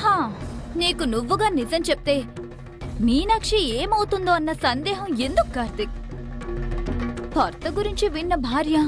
హా, నీకు నువ్వుగా నిజం చెప్తే మీనాక్షి ఏమవుతుందో అన్న సందేహం ఎందుకు కార్తిక్? భర్త గురించి విన్న భార్య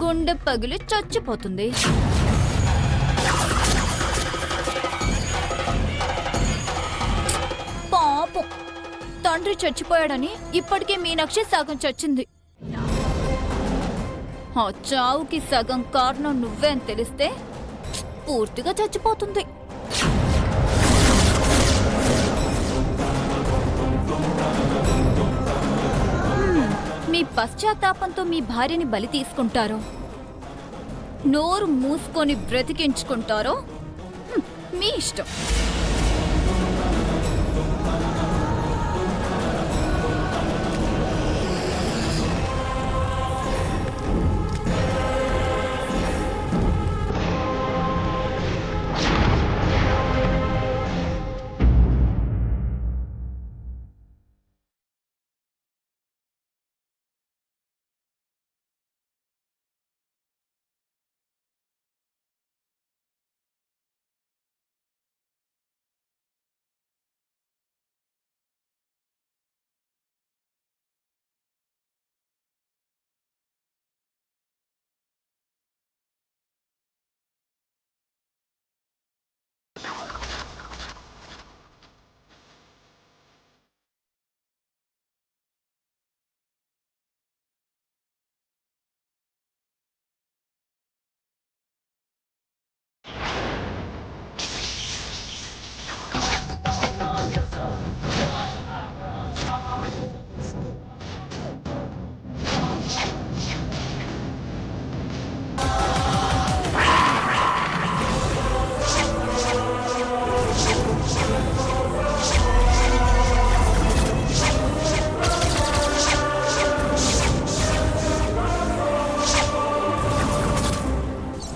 గుండె పగిలి చచ్చిపోతుంది. పాపం, తండ్రి చచ్చిపోయాడని ఇప్పటికే మీనాక్షి సగం చచ్చింది. ఆ చావుకి సగం కారణం నువ్వే అని తెలిస్తే పూర్తిగా చచ్చిపోతుంది. మీ పశ్చాత్తాపంతో మీ భార్యని బలి తీసుకుంటారో, నోరు మూసుకొని బ్రతికించుకుంటారో మీ ఇష్టం.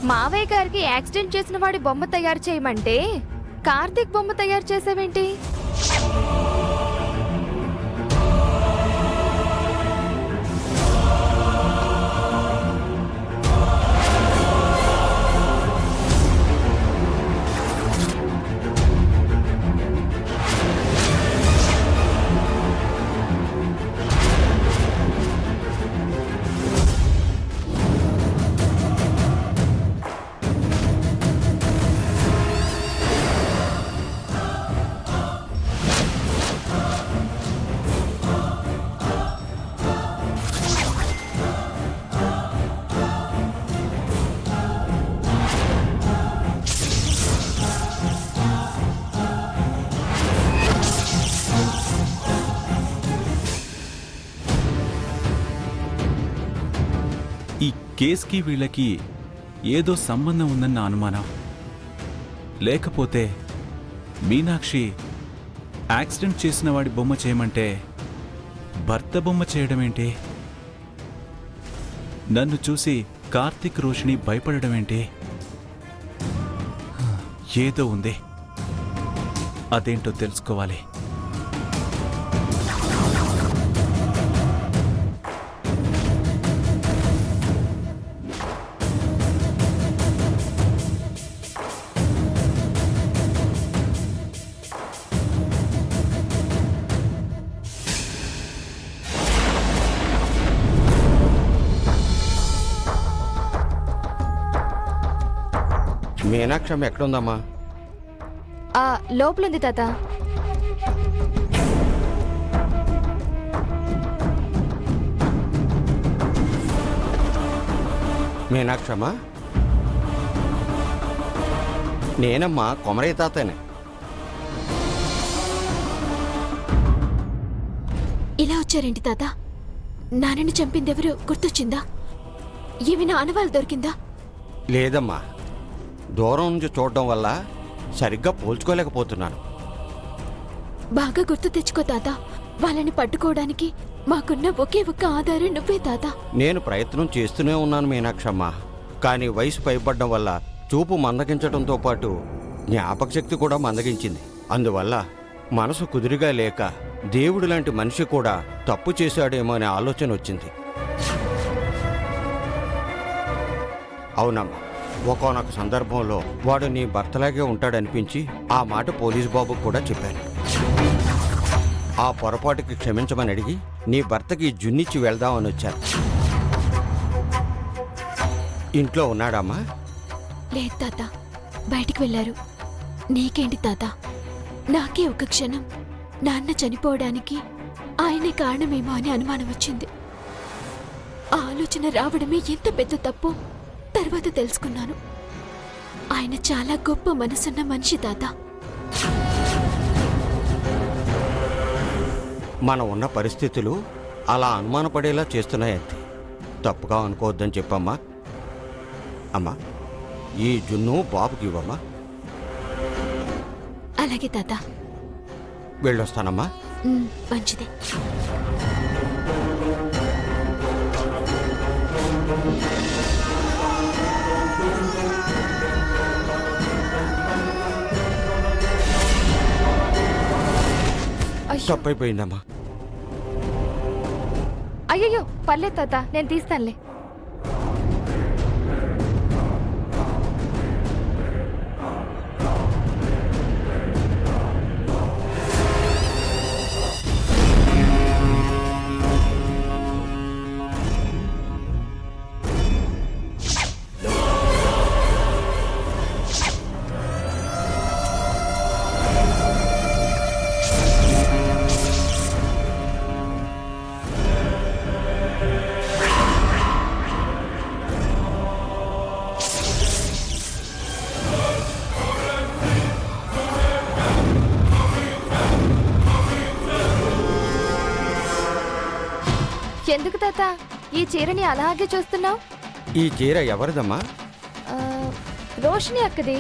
మావయ్య గారికి యాక్సిడెంట్ చేసిన వాడి బొమ్మ తయారు చేయమంటే కార్తీక్ బొమ్మ తయారు చేసావేంటి? ఈ కేసుకి వీళ్ళకి ఏదో సంబంధం ఉందన్న అనుమానం. లేకపోతే మీనాక్షి యాక్సిడెంట్ చేసిన వాడి బొమ్మ చేయమంటే భర్త బొమ్మ చేయడమేంటి? నన్ను చూసి కార్తిక్ రోషిని భయపడమేంటి? ఏదో ఉంది, అదేంటో తెలుసుకోవాలి. మీనాక్షమ్మ ఎక్కడుందమ్మా? లోపలుంది తాత. మీనాక్షమ్మ, నేనమ్మా, కొమరయ్య తాతనే. ఇలా వచ్చారేంటి తాత? నాన్నని చంపిందెవరు గుర్తొచ్చిందా? ఏమైనా ఆనవాళ్ళు దొరికిందా? లేదమ్మా, దూరం నుంచి చూడడం వల్ల సరిగ్గా పోల్చుకోలేకపోతున్నాను. బాగా గుర్తు తెచ్చుకో తాత. వాళ్ళని పట్టుకోవడానికి మాకున్న ఒకే ఒక్క ఆధారం నువ్వే తాత. నేను ప్రయత్నం చేస్తూనే ఉన్నాను మీనాక్షమ్మ, కానీ వయసు పైబడ్డం వల్ల చూపు మందగించడంతో పాటు జ్ఞాపక శక్తి కూడా మందగించింది. అందువల్ల మనసు కుదురుగా లేక దేవుడు లాంటి మనిషి కూడా తప్పు చేశాడేమో అనే ఆలోచన వచ్చింది. అవునమ్మా, ఒకానొక సందర్భంలో వాడు నీ భర్తలాగే ఉంటాడనిపించి ఆ మాట పోలీస్ బాబుకు కూడా చెప్పాను. ఆ పొరపాటుకి క్షమించమని అడిగి నీ భర్తకి జున్నిచ్చి వెళ్దామని వచ్చాను. ఇంట్లో ఉన్నాడమ్మా? లేదు తాత, బయటికి వెళ్ళారు. నీకేంటి తాత? నాకే ఒక క్షణం నాన్న చనిపోవడానికి ఆయనే కారణమేమో అని అనుమానం వచ్చింది. ఆ ఆలోచన రావడమే ఎంత పెద్ద తప్పు తర్వాత తెలుసుకున్నాను. ఆయన చాలా గొప్ప మనసున్న మనిషి తాత. మనం ఉన్న పరిస్థితులు అలా అనుమానపడేలా చేస్తున్నాయంతే. తప్పుగా అనుకోవద్దని చెప్పమ్మా. అమ్మా, ఈ జున్ను బాబుకి ఇవ్వమ్మా. అలాగే తాత. వెళ్ళొస్తానమ్మా. మంచిది. తప్పైపోయిందమ్మా. అయ్యయ్యో పర్లేదు తాత, నేను తీస్తానులే. ఎందుకు తాత ఈ చీరని అలాగే చూస్తున్నావు? ఈ చీర ఎవరిదమ్మా? రోషిని అక్కది.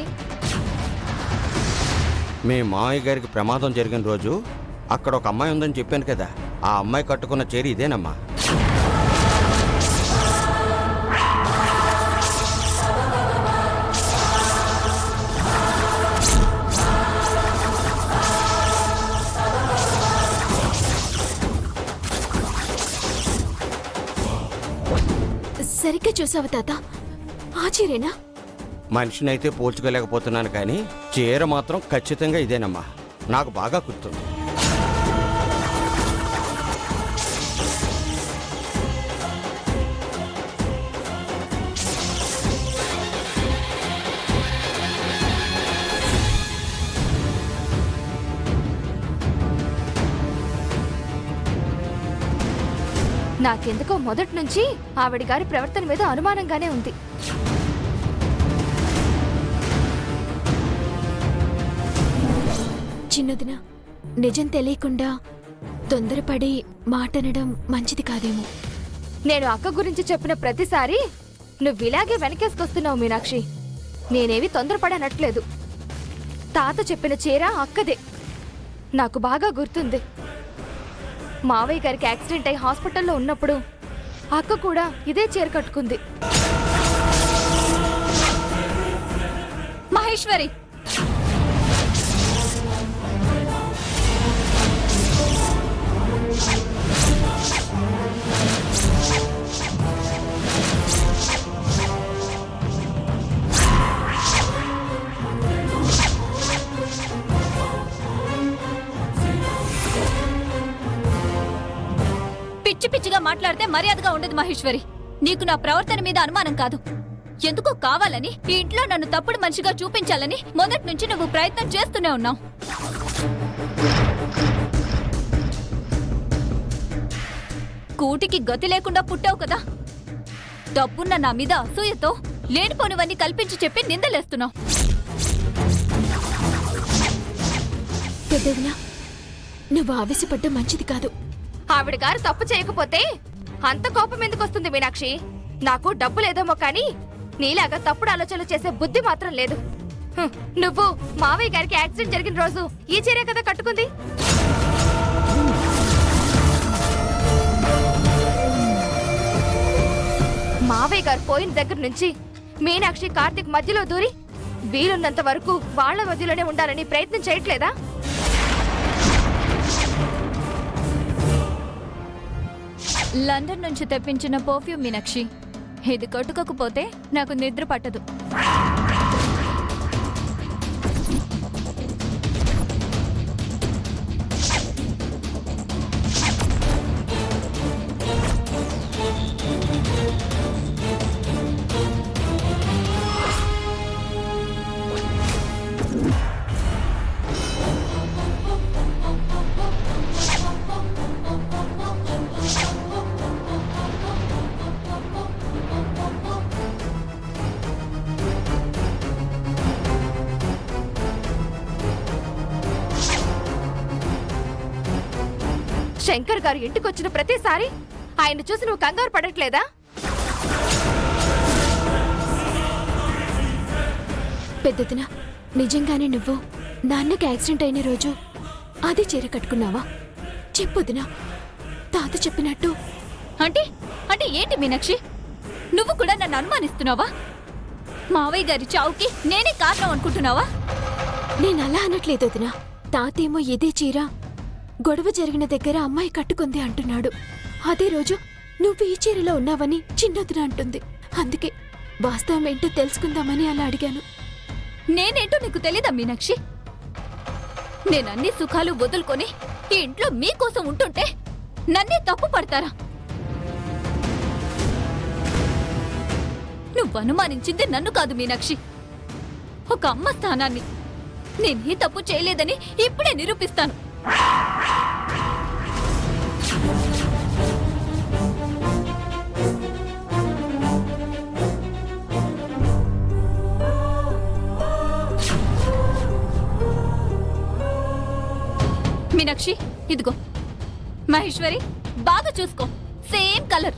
మీ మామయ్య గారికి ప్రమాదం జరిగిన రోజు అక్కడ ఒక అమ్మాయి ఉందని చెప్పాను కదా, ఆ అమ్మాయి కట్టుకున్న చీర ఇదేనమ్మా. సరిగ్గా చూసావు తాత, ఆ చీరేనా? మనిషినైతే పోల్చుకోలేకపోతున్నాను కానీ చీర మాత్రం ఖచ్చితంగా ఇదేనమ్మా. నాకు బాగా గుర్తుంది. నాకెందుకో మొదటి నుంచి ఆవిడ గారి ప్రవర్తన మీద అనుమానంగానే ఉంది. చిన్నదిన నిజం తెలియకుండా తొందరపడి మాటనడం మంచిది కాదేమో. నేను అక్క గురించి చెప్పిన ప్రతిసారి నువ్విలాగే వెనకేసుకొస్తున్నావు మీనాక్షి. నేనేవి తొందరపడనట్లేదు. తాత చెప్పిన చీర అక్కదే, నాకు బాగా గుర్తుంది. మావయ్య గారికి యాక్సిడెంట్ అయి హాస్పిటల్లో ఉన్నప్పుడు అక్క కూడా ఇదే చీర కట్టుకుంది. మహేశ్వరి, పిచ్చి పిచ్చిగా మాట్లాడితే మర్యాదగా ఉండదు మహేశ్వరి. నీకు నా ప్రవర్తన మీద అనుమానం కాదు, ఎందుకో కావాలని ఈ ఇంట్లో నన్ను తప్పుడు మనిషిగా చూపించాలని మొదటి నుంచి నువ్వు ప్రయత్నం చేస్తూనే ఉన్నావు. కూటికి గతి లేకుండా పుట్టావు కదా. డబ్బున్న నా మీద అసూయతో లేనిపోనివన్నీ కల్పించి చెప్పి నిందలేస్తున్నావు. పెద్దదినా, నువ్వు ఆవేశపడ్డం మంచిది కాదు. ఆవిడ గారు తప్పు చేయకపోతే అంత కోపం ఎందుకు వస్తుంది మీనాక్షి? నాకు డబ్బు లేదేమో కానీ నీలాగా తప్పుడు ఆలోచనలు చేసే బుద్ధి మాత్రం లేదు. నువ్వు మావయ్య గారికి యాక్సిడెంట్ జరిగిన రోజు ఈ చీరే కదా కట్టుకుంది. మావయ్య గారు పోయిన దగ్గర నుంచి మీనాక్షి కార్తీక్ మధ్యలో దూరి వీలున్నంత వరకు వాళ్ల మధ్యలోనే ఉండాలని ప్రయత్నం చేయట్లేదా? లండన్ నుంచి తెప్పించిన పర్ఫ్యూమ్ మీనాక్షి, ఇది కట్టుకోకపోతే నాకు నిద్ర పట్టదు. శంకర్ గారు ఇంటికొచ్చిన ప్రతిసారి ఆయన చూసి నువ్వు కంగారు పడట్లేదా? పెద్దదిన, నిజంగానే నువ్వు నాన్నకి యాక్సిడెంట్ అయిన రోజు అదే చీర కట్టుకున్నావా? చెప్పొద్దునా, తాత చెప్పినట్టు. అంటే అంటే ఏంటి మీనాక్షి, నువ్వు కూడా నన్ను అనుమానిస్తున్నావా? మావయ్య గారి చావుకి నేనే కారణం అనుకుంటున్నావా? నేను అలా అనట్లేదు వదినా. తాతేమో ఇదే చీర గొడవ జరిగిన దగ్గర అమ్మాయి కట్టుకుంది అంటున్నాడు. అదే రోజు నువ్వు ఈ చీరలో ఉన్నావని చిన్నదిన అంటుంది. అందుకే వాస్తవం ఏంటో తెలుసుకుందామని అలా అడిగాను. నేనేంటో నీకు తెలీదా మీనాక్షి? నేనన్ని సుఖాలు వదులుకొని ఈ ఇంట్లో మీకోసం ఉంటుంటే నన్నే తప్పు పడతారా? నువ్వు అనుమానించింది నన్ను కాదు మీనాక్షి, ఒక అమ్మ స్థానాన్ని. నేనే తప్పు చేయలేదని ఇప్పుడే నిరూపిస్తాను. మీనాక్షి, ఇదిగో మహేశ్వరి, బాగా చూసుకో, సేమ్ కలర్.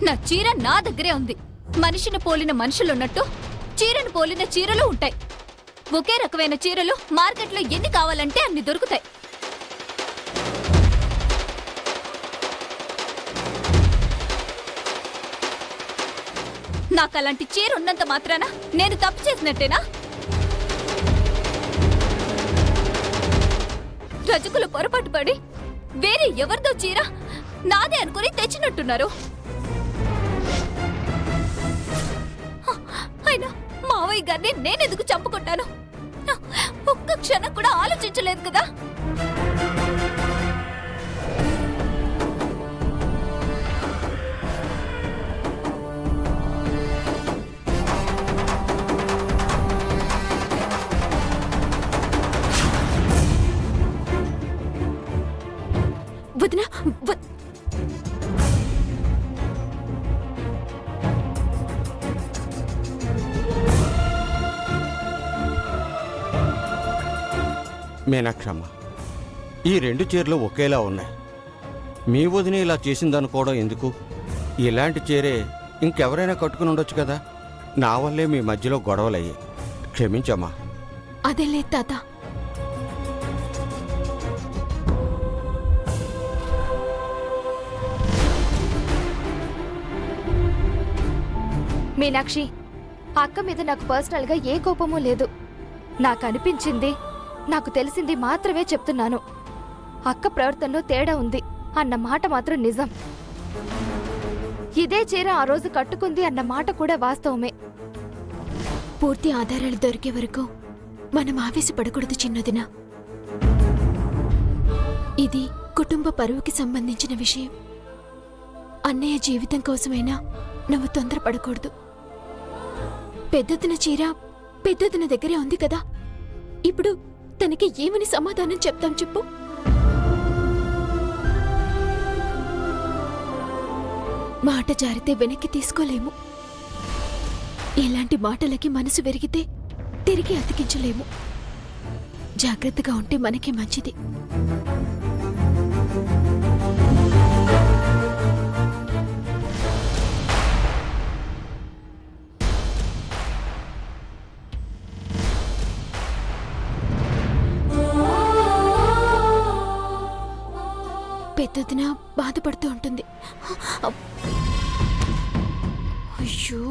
నా చీర నా దగ్గరే ఉంది. మనిషిని పోలిన మనుషులున్నట్టు చీరను పోలిన చీరలు ఉంటాయి. ఒకే రకమైన చీరలు మార్కెట్లో ఎన్ని కావాలంటే అన్ని దొరుకుతాయి. నాకు అలాంటి చీర ఉన్నంత మాత్రాన నేను తప్పు చేసినట్టేనా? రజకులు పొరపాటు పడి వేరే ఎవరిదో చీర నాదే అనుకుని తెచ్చినట్టున్నారు. అయినా మావయ్య గారిని నేనెందుకు చంపుకుంటాను? ఒక్క క్షణం కూడా ఆలోచించలేదు కదా. వదినా, మీనాక్షమ్మ, ఈ రెండు చీరలు ఒకేలా ఉన్నాయి. మీ వదిన ఇలా చేసిందనుకోవడం ఎందుకు? ఇలాంటి చీరే ఇంకెవరైనా కట్టుకుని ఉండొచ్చు కదా. నా వల్లే మీ మధ్యలో గొడవలయ్యాయి. క్షమించమ్మా. అదే లేదు తాత. మీనాక్షి, అక్క మీద నాకు పర్సనల్గా ఏ కోపమూ లేదు. నాకు అనిపించింది, నాకు తెలిసింది మాత్రమే చెప్తున్నాను. అక్క ప్రవర్తనలో తేడా ఉంది అన్న మాట మాత్రం నిజం. ఇదే చీర ఆ రోజు కట్టుకుంది అన్న మాట కూడా వాస్తవమే. పూర్తి ఆధారాలు దొరికే వరకు మనం ఆవేశపడకూడదు చిన్నదిన. ఇది కుటుంబ పరువుకి సంబంధించిన విషయం. అన్నయ్య జీవితం కోసమైనా నువ్వు తొందరపడకూడదు. పెద్దదిన చీర పెద్దదిన దగ్గరే ఉంది కదా. ఇప్పుడు తనకి ఏమని సమాధానం చెప్తాం చెప్పు? మాట జారితే వెనక్కి తీసుకోలేము. ఇలాంటి మాటలకి మనసు విరిగితే తిరిగి అతికించలేము. జాగ్రత్తగా ఉంటే మనకి మంచిది. పెద్దదిన బాధపడుతూ ఉంటుంది. అయ్యో,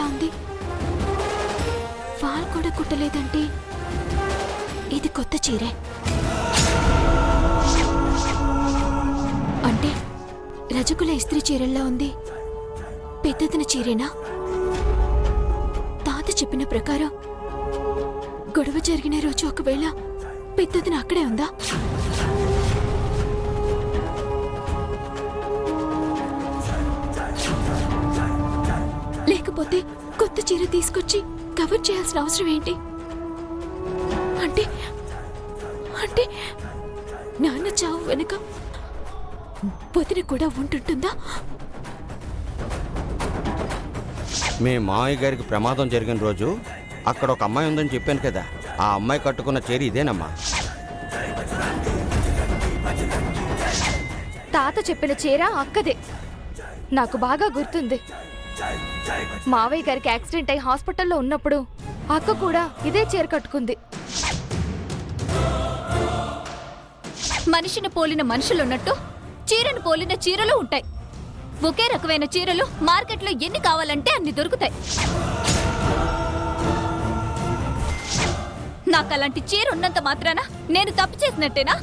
చీరలా ఉంది. ఫాల్ కూడా కుట్టలేదంటే ఇది కొత్త చీరే. అంటే రజకుల ఇస్త్రీ చీరల్లా ఉంది. పెద్దదిన చీరేనా? తాత చెప్పిన ప్రకారం గొడవ జరిగిన రోజు ఒకవేళ పెద్దదిన అక్కడే ఉందా? లేకపోతే కొత్త చీర తీసుకొచ్చి కవర్ చేయాల్సిన అవసరం ఏంటి? అంటే అంటే నాన్న చావు వెనుక వదిన కూడా ఉంటుంటుందా? మీ మావయ్య గారికి ప్రమాదం జరిగిన రోజు అక్కడ ఒక అమ్మాయి ఉందని చెప్పాను కదా, ఆ అమ్మాయి కట్టుకున్న చీర ఇదేనమ్మా. తాత చెప్పిన చీర అక్కదే. నాకు బాగా గుర్తుంది. మావయ్య గారికి యాక్సిడెంట్ అయి హాస్పిటల్లో ఉన్నప్పుడు అక్క కూడా ఇదే చీర కట్టుకుంది. మనిషిని పోలిన మనుషులున్నట్టు చీరను పోలిన చీరలు ఉంటాయి. ఒకే రకమైన చీరలు మార్కెట్లో ఎన్ని కావాలంటే అన్ని దొరుకుతాయి. నాకు అలాంటి చీర ఉన్నంత మాత్రాన నేను తప్పు చేసినట్టేనా?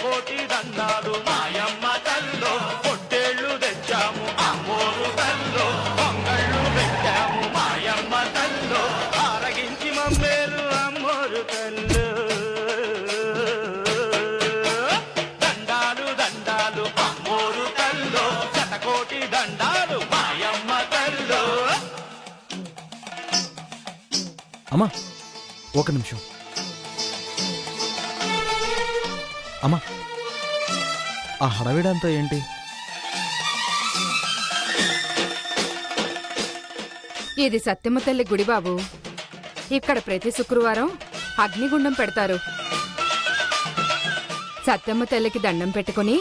కోటి దండాలు మాయమ్మ తల్లో, పొట్టేళ్ళు తెచ్చాము అమ్మోరు తల్లో, పొంగళ్ళు పెట్టాము మాయమ్మ తల్లో, ఆరగించి మమ్మేలు అమ్మోరు తల్లు. దండాలు దండాలు అమ్మోరు తల్లో, శతకోటి దండాలు మాయమ్మ తల్లో. అమ్మా ఒక నిమిషం. అమ్మా ఆ హడావిడంతా ఏంటి? ఇది సత్యమ్మ తల్లి గుడి బాబు. ఇక్కడ ప్రతి శుక్రవారం అగ్నిగుండం పెడతారు. సత్యమ్మ తల్లికి దండం పెట్టుకుని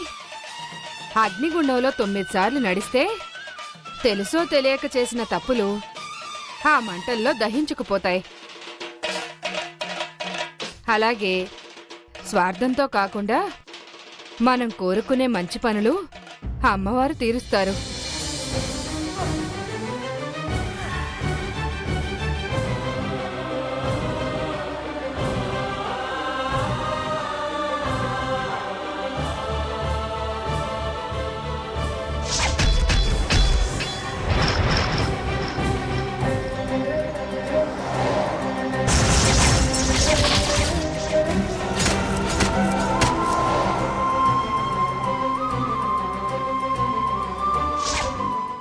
అగ్నిగుండంలో 9 సార్లు నడిస్తే తెలుసో తెలియక చేసిన తప్పులు ఆ మంటల్లో దహించుకుపోతాయి. అలాగే స్వార్థంతో కాకుండా మనం కోరుకునే మంచి పనులు అమ్మవారు తీరుస్తారు.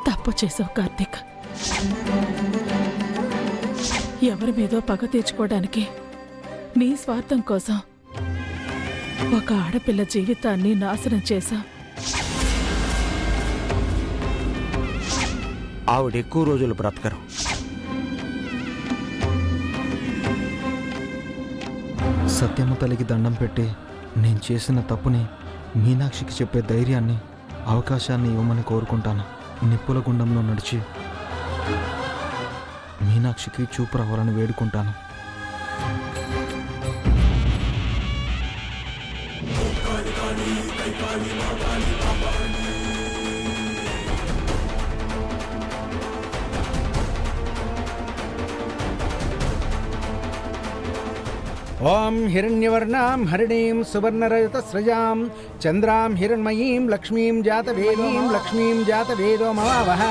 తప్పు చేసావు కార్తీక్. ఎవరి మీదో పగ తీర్చుకోవడానికి నీ స్వార్థం కోసం ఒక ఆడపిల్ల జీవితాన్ని నాశనం చేశావు. ఆవిడ ఎక్కువ రోజులు బ్రతకరు. సత్యమ్మ తల్లికి దండం పెట్టి నేను చేసిన తప్పుని మీనాక్షికి చెప్పే ధైర్యాన్ని, అవకాశాన్ని ఇవ్వమని కోరుకుంటాను. నిప్పుల గుండంలో నడిచి మీనాక్షికి చూపు రావాలని వేడుకుంటాను. ఓం హిరణ్యవర్ణాం హరిణీం సువర్ణరజతస్రజాం చంద్రాం హిరణ్మయీం లక్ష్మీం జాతవేదీం లక్ష్మీం జాతవేదో మమావహ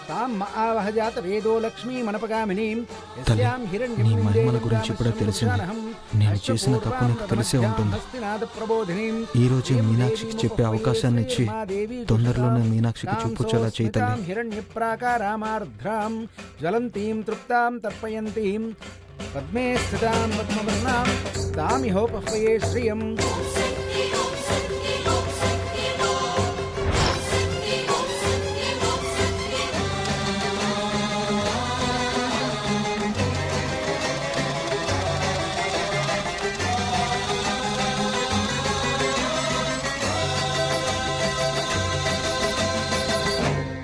తాం ఆవహజాత వేదో లక్ష్మీమనపగామినీం తల్లి, యస్యాం నీ హిరణ్యం మహిమల గురించి ఇప్పుడే తెలిసింది. నేను చేసిన తప్పు నీకు తెలిసే ఉంటుంది. ఈ రోజే మీనాక్షికి చెప్పే అవకాశాన్ని ఇచ్చి తొందరలోనే మీనాక్షికి చూపుచ్చేలా చేయి తల్లి. హిరణ్యప్రాకారామార్ధ్రాం జ్వలంతీం తృప్తాం తర్పయంతీం పద్మే స్థితాం పద్మవర్ణాం తామిహోపహ్వయే శ్రియం